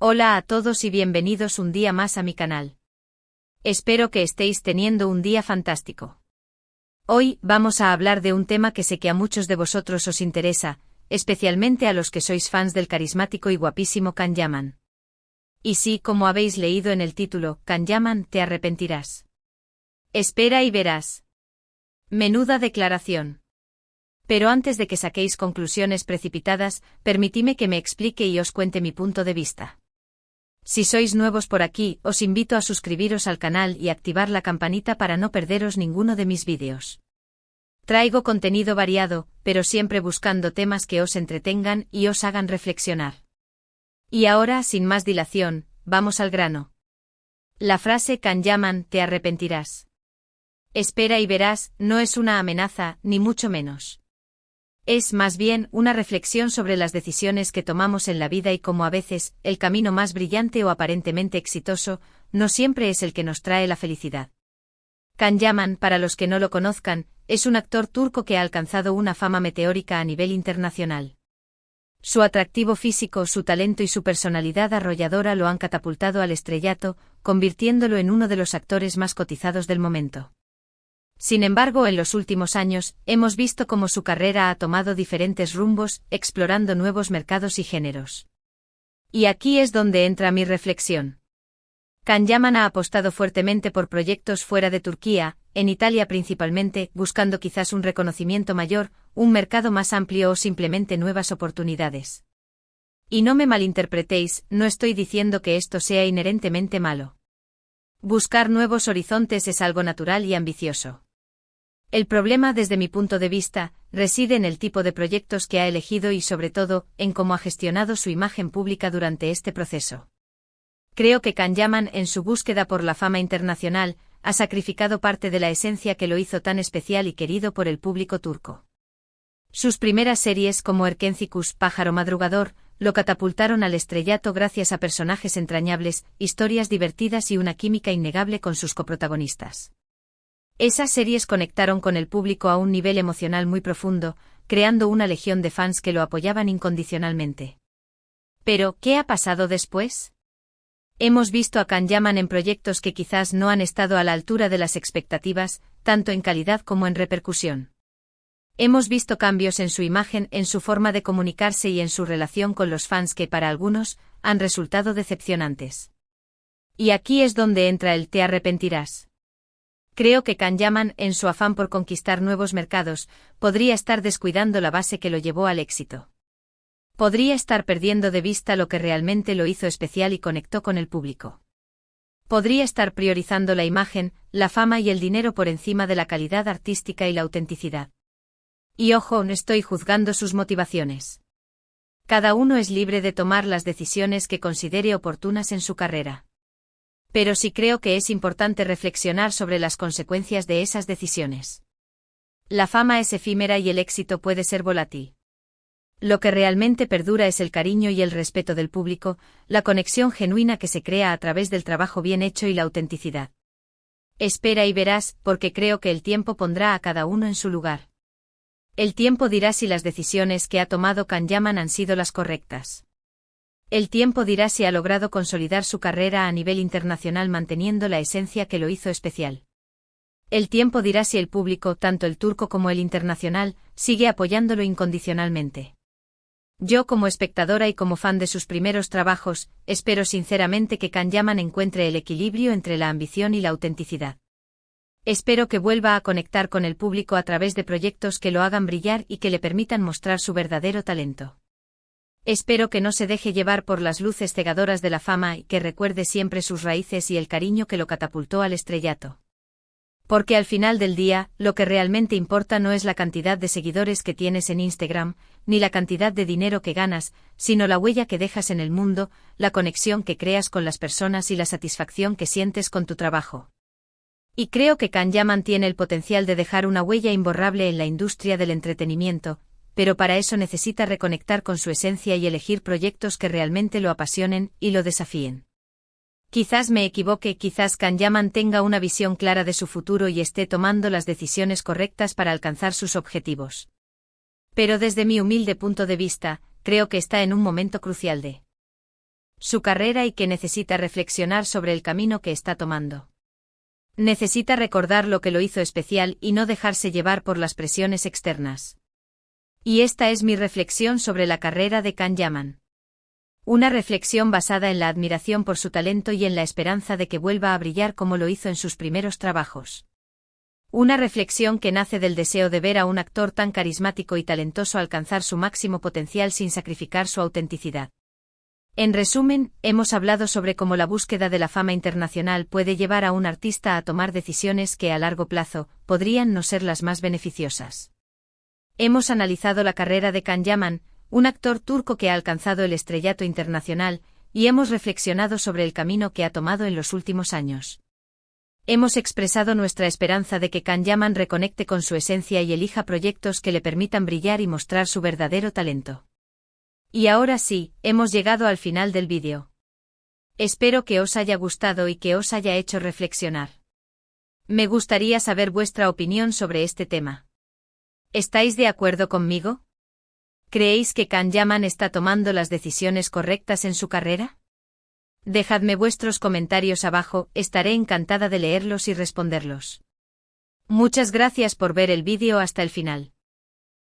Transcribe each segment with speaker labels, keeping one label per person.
Speaker 1: Hola a todos y bienvenidos un día más a mi canal. Espero que estéis teniendo un día fantástico. Hoy vamos a hablar de un tema que sé que a muchos de vosotros os interesa, especialmente a los que sois fans del carismático y guapísimo Can Yaman. Y sí, como habéis leído en el título, Can Yaman, te arrepentirás. Espera y verás. Menuda declaración. Pero antes de que saquéis conclusiones precipitadas, permitidme que me explique y os cuente mi punto de vista. Si sois nuevos por aquí, os invito a suscribiros al canal y activar la campanita para no perderos ninguno de mis vídeos. Traigo contenido variado, pero siempre buscando temas que os entretengan y os hagan reflexionar. Y ahora, sin más dilación, vamos al grano. La frase Can Yaman, te arrepentirás. Espera y verás, no es una amenaza, ni mucho menos. Es más bien una reflexión sobre las decisiones que tomamos en la vida y cómo a veces, el camino más brillante o aparentemente exitoso, no siempre es el que nos trae la felicidad. Can Yaman, para los que no lo conozcan, es un actor turco que ha alcanzado una fama meteórica a nivel internacional. Su atractivo físico, su talento y su personalidad arrolladora lo han catapultado al estrellato, convirtiéndolo en uno de los actores más cotizados del momento. Sin embargo, en los últimos años, hemos visto cómo su carrera ha tomado diferentes rumbos, explorando nuevos mercados y géneros. Y aquí es donde entra mi reflexión. Can Yaman ha apostado fuertemente por proyectos fuera de Turquía, en Italia principalmente, buscando quizás un reconocimiento mayor, un mercado más amplio o simplemente nuevas oportunidades. Y no me malinterpretéis, no estoy diciendo que esto sea inherentemente malo. Buscar nuevos horizontes es algo natural y ambicioso. El problema, desde mi punto de vista, reside en el tipo de proyectos que ha elegido y sobre todo, en cómo ha gestionado su imagen pública durante este proceso. Creo que Can Yaman, en su búsqueda por la fama internacional, ha sacrificado parte de la esencia que lo hizo tan especial y querido por el público turco. Sus primeras series como Erkencikus, Pájaro Madrugador, lo catapultaron al estrellato gracias a personajes entrañables, historias divertidas y una química innegable con sus coprotagonistas. Esas series conectaron con el público a un nivel emocional muy profundo, creando una legión de fans que lo apoyaban incondicionalmente. Pero, ¿qué ha pasado después? Hemos visto a Can Yaman en proyectos que quizás no han estado a la altura de las expectativas, tanto en calidad como en repercusión. Hemos visto cambios en su imagen, en su forma de comunicarse y en su relación con los fans que, para algunos, han resultado decepcionantes. Y aquí es donde entra el te arrepentirás. Creo que Can Yaman, en su afán por conquistar nuevos mercados, podría estar descuidando la base que lo llevó al éxito. Podría estar perdiendo de vista lo que realmente lo hizo especial y conectó con el público. Podría estar priorizando la imagen, la fama y el dinero por encima de la calidad artística y la autenticidad. Y ojo, no estoy juzgando sus motivaciones. Cada uno es libre de tomar las decisiones que considere oportunas en su carrera. Pero sí creo que es importante reflexionar sobre las consecuencias de esas decisiones. La fama es efímera y el éxito puede ser volátil. Lo que realmente perdura es el cariño y el respeto del público, la conexión genuina que se crea a través del trabajo bien hecho y la autenticidad. Espera y verás, porque creo que el tiempo pondrá a cada uno en su lugar. El tiempo dirá si las decisiones que ha tomado Can Yaman han sido las correctas. El tiempo dirá si ha logrado consolidar su carrera a nivel internacional manteniendo la esencia que lo hizo especial. El tiempo dirá si el público, tanto el turco como el internacional, sigue apoyándolo incondicionalmente. Yo, como espectadora y como fan de sus primeros trabajos, espero sinceramente que Can Yaman encuentre el equilibrio entre la ambición y la autenticidad. Espero que vuelva a conectar con el público a través de proyectos que lo hagan brillar y que le permitan mostrar su verdadero talento. Espero que no se deje llevar por las luces cegadoras de la fama y que recuerde siempre sus raíces y el cariño que lo catapultó al estrellato. Porque al final del día, lo que realmente importa no es la cantidad de seguidores que tienes en Instagram, ni la cantidad de dinero que ganas, sino la huella que dejas en el mundo, la conexión que creas con las personas y la satisfacción que sientes con tu trabajo. Y creo que Can Yaman tiene el potencial de dejar una huella imborrable en la industria del entretenimiento, pero para eso necesita reconectar con su esencia y elegir proyectos que realmente lo apasionen y lo desafíen. Quizás me equivoque, quizás Can Yaman tenga una visión clara de su futuro y esté tomando las decisiones correctas para alcanzar sus objetivos. Pero desde mi humilde punto de vista, creo que está en un momento crucial de su carrera y que necesita reflexionar sobre el camino que está tomando. Necesita recordar lo que lo hizo especial y no dejarse llevar por las presiones externas. Y esta es mi reflexión sobre la carrera de Can Yaman. Una reflexión basada en la admiración por su talento y en la esperanza de que vuelva a brillar como lo hizo en sus primeros trabajos. Una reflexión que nace del deseo de ver a un actor tan carismático y talentoso alcanzar su máximo potencial sin sacrificar su autenticidad. En resumen, hemos hablado sobre cómo la búsqueda de la fama internacional puede llevar a un artista a tomar decisiones que a largo plazo podrían no ser las más beneficiosas. Hemos analizado la carrera de Can Yaman, un actor turco que ha alcanzado el estrellato internacional, y hemos reflexionado sobre el camino que ha tomado en los últimos años. Hemos expresado nuestra esperanza de que Can Yaman reconecte con su esencia y elija proyectos que le permitan brillar y mostrar su verdadero talento. Y ahora sí, hemos llegado al final del vídeo. Espero que os haya gustado y que os haya hecho reflexionar. Me gustaría saber vuestra opinión sobre este tema. ¿Estáis de acuerdo conmigo? ¿Creéis que Can Yaman está tomando las decisiones correctas en su carrera? Dejadme vuestros comentarios abajo, estaré encantada de leerlos y responderlos. Muchas gracias por ver el vídeo hasta el final.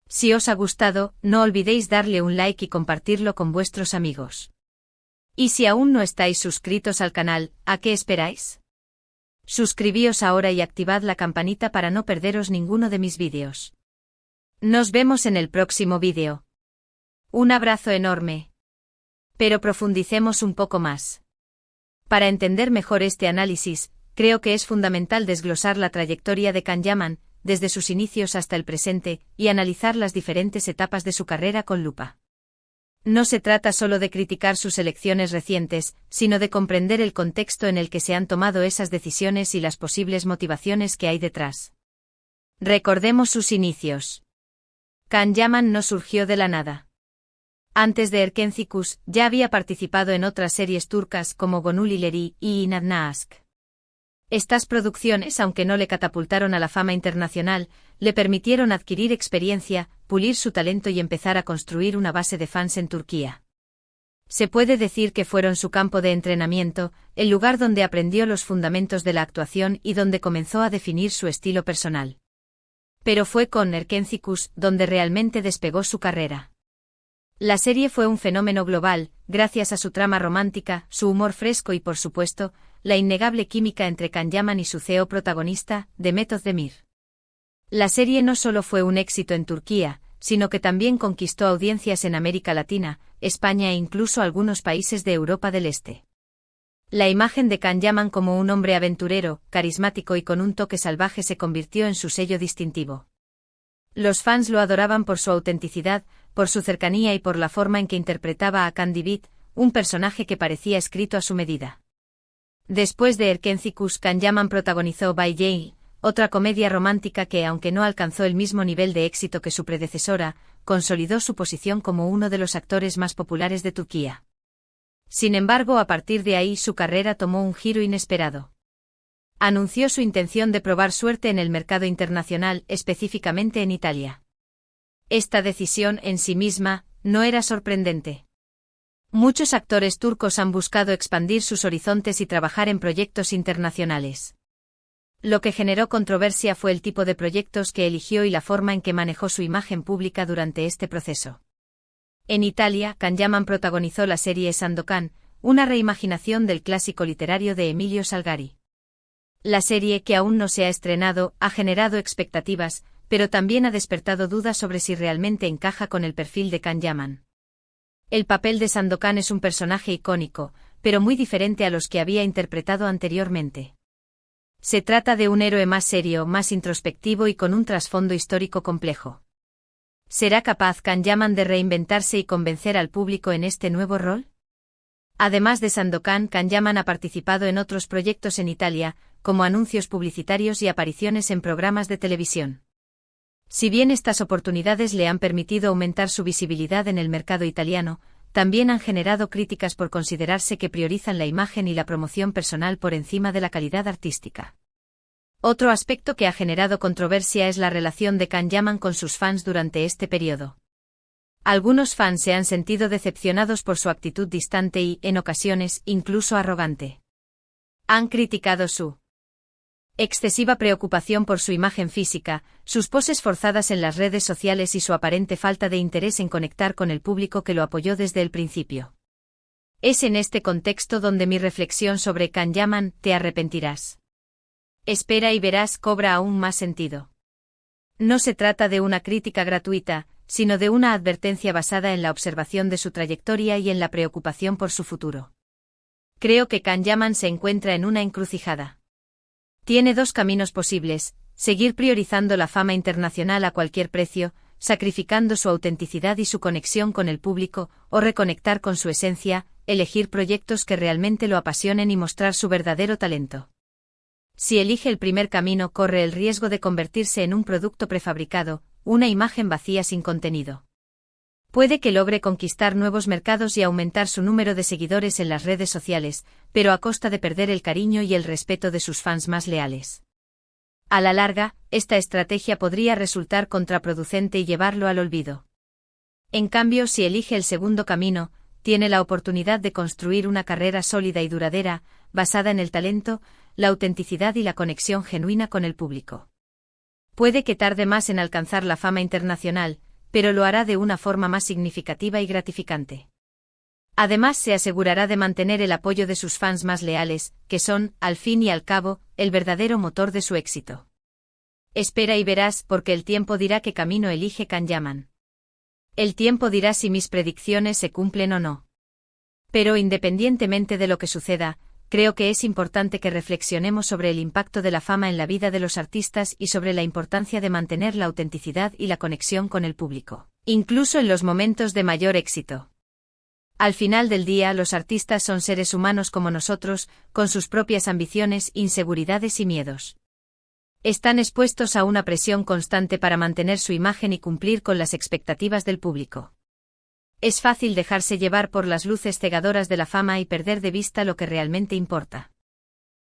Speaker 1: Si os ha gustado, no olvidéis darle un like y compartirlo con vuestros amigos. Y si aún no estáis suscritos al canal, ¿a qué esperáis? Suscribíos ahora y activad la campanita para no perderos ninguno de mis vídeos. Nos vemos en el próximo vídeo. Un abrazo enorme. Pero profundicemos un poco más. Para entender mejor este análisis, creo que es fundamental desglosar la trayectoria de Can Yaman, desde sus inicios hasta el presente, y analizar las diferentes etapas de su carrera con lupa. No se trata solo de criticar sus elecciones recientes, sino de comprender el contexto en el que se han tomado esas decisiones y las posibles motivaciones que hay detrás. Recordemos sus inicios. Can Yaman no surgió de la nada. Antes de Erkencikus, ya había participado en otras series turcas como Gönül İleri y İnadına Aşk. Estas producciones, aunque no le catapultaron a la fama internacional, le permitieron adquirir experiencia, pulir su talento y empezar a construir una base de fans en Turquía. Se puede decir que fueron su campo de entrenamiento, el lugar donde aprendió los fundamentos de la actuación y donde comenzó a definir su estilo personal. Pero fue con Erkencikus donde realmente despegó su carrera. La serie fue un fenómeno global, gracias a su trama romántica, su humor fresco y por supuesto, la innegable química entre Can Yaman y su CEO protagonista, Demet Özdemir. La serie no solo fue un éxito en Turquía, sino que también conquistó audiencias en América Latina, España e incluso algunos países de Europa del Este. La imagen de Can Yaman como un hombre aventurero, carismático y con un toque salvaje se convirtió en su sello distintivo. Los fans lo adoraban por su autenticidad, por su cercanía y por la forma en que interpretaba a Kandibit, un personaje que parecía escrito a su medida. Después de Erkencikus, Can Yaman protagonizó Bay J, otra comedia romántica que, aunque no alcanzó el mismo nivel de éxito que su predecesora, consolidó su posición como uno de los actores más populares de Turquía. Sin embargo, a partir de ahí su carrera tomó un giro inesperado. Anunció su intención de probar suerte en el mercado internacional, específicamente en Italia. Esta decisión, en sí misma, no era sorprendente. Muchos actores turcos han buscado expandir sus horizontes y trabajar en proyectos internacionales. Lo que generó controversia fue el tipo de proyectos que eligió y la forma en que manejó su imagen pública durante este proceso. En Italia, Can Yaman protagonizó la serie Sandokan, una reimaginación del clásico literario de Emilio Salgari. La serie, que aún no se ha estrenado, ha generado expectativas, pero también ha despertado dudas sobre si realmente encaja con el perfil de Can Yaman. El papel de Sandokan es un personaje icónico, pero muy diferente a los que había interpretado anteriormente. Se trata de un héroe más serio, más introspectivo y con un trasfondo histórico complejo. ¿Será capaz Can Yaman de reinventarse y convencer al público en este nuevo rol? Además de Sandokan, Can Yaman ha participado en otros proyectos en Italia, como anuncios publicitarios y apariciones en programas de televisión. Si bien estas oportunidades le han permitido aumentar su visibilidad en el mercado italiano, también han generado críticas por considerarse que priorizan la imagen y la promoción personal por encima de la calidad artística. Otro aspecto que ha generado controversia es la relación de Can Yaman con sus fans durante este periodo. Algunos fans se han sentido decepcionados por su actitud distante y, en ocasiones, incluso arrogante. Han criticado su excesiva preocupación por su imagen física, sus poses forzadas en las redes sociales y su aparente falta de interés en conectar con el público que lo apoyó desde el principio. Es en este contexto donde mi reflexión sobre Can Yaman, te arrepentirás. Espera y verás, cobra aún más sentido. No se trata de una crítica gratuita, sino de una advertencia basada en la observación de su trayectoria y en la preocupación por su futuro. Creo que Can Yaman se encuentra en una encrucijada. Tiene dos caminos posibles: seguir priorizando la fama internacional a cualquier precio, sacrificando su autenticidad y su conexión con el público, o reconectar con su esencia, elegir proyectos que realmente lo apasionen y mostrar su verdadero talento. Si elige el primer camino, corre el riesgo de convertirse en un producto prefabricado, una imagen vacía sin contenido. Puede que logre conquistar nuevos mercados y aumentar su número de seguidores en las redes sociales, pero a costa de perder el cariño y el respeto de sus fans más leales. A la larga, esta estrategia podría resultar contraproducente y llevarlo al olvido. En cambio, si elige el segundo camino, tiene la oportunidad de construir una carrera sólida y duradera, basada en el talento, la autenticidad y la conexión genuina con el público. Puede que tarde más en alcanzar la fama internacional, pero lo hará de una forma más significativa y gratificante. Además, se asegurará de mantener el apoyo de sus fans más leales, que son, al fin y al cabo, el verdadero motor de su éxito. Espera y verás, porque el tiempo dirá qué camino elige Can Yaman. El tiempo dirá si mis predicciones se cumplen o no. Pero independientemente de lo que suceda, creo que es importante que reflexionemos sobre el impacto de la fama en la vida de los artistas y sobre la importancia de mantener la autenticidad y la conexión con el público, incluso en los momentos de mayor éxito. Al final del día, los artistas son seres humanos como nosotros, con sus propias ambiciones, inseguridades y miedos. Están expuestos a una presión constante para mantener su imagen y cumplir con las expectativas del público. Es fácil dejarse llevar por las luces cegadoras de la fama y perder de vista lo que realmente importa.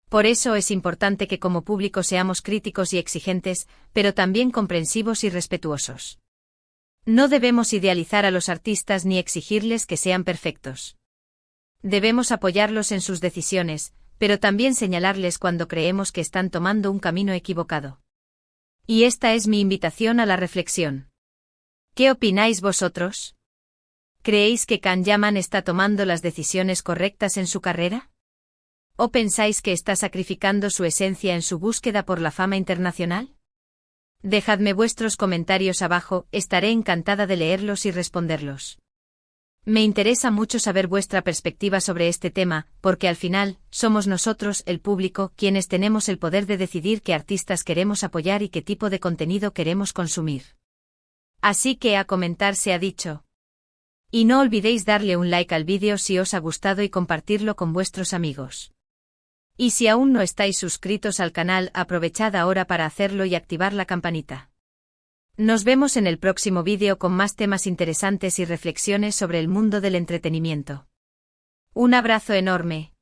Speaker 1: Por eso es importante que como público seamos críticos y exigentes, pero también comprensivos y respetuosos. No debemos idealizar a los artistas ni exigirles que sean perfectos. Debemos apoyarlos en sus decisiones, pero también señalarles cuando creemos que están tomando un camino equivocado. Y esta es mi invitación a la reflexión. ¿Qué opináis vosotros? ¿Creéis que Can Yaman está tomando las decisiones correctas en su carrera? ¿O pensáis que está sacrificando su esencia en su búsqueda por la fama internacional? Dejadme vuestros comentarios abajo, estaré encantada de leerlos y responderlos. Me interesa mucho saber vuestra perspectiva sobre este tema, porque al final, somos nosotros, el público, quienes tenemos el poder de decidir qué artistas queremos apoyar y qué tipo de contenido queremos consumir. Así que a comentar se ha dicho. Y no olvidéis darle un like al vídeo si os ha gustado y compartirlo con vuestros amigos. Y si aún no estáis suscritos al canal, aprovechad ahora para hacerlo y activar la campanita. Nos vemos en el próximo vídeo con más temas interesantes y reflexiones sobre el mundo del entretenimiento. Un abrazo enorme.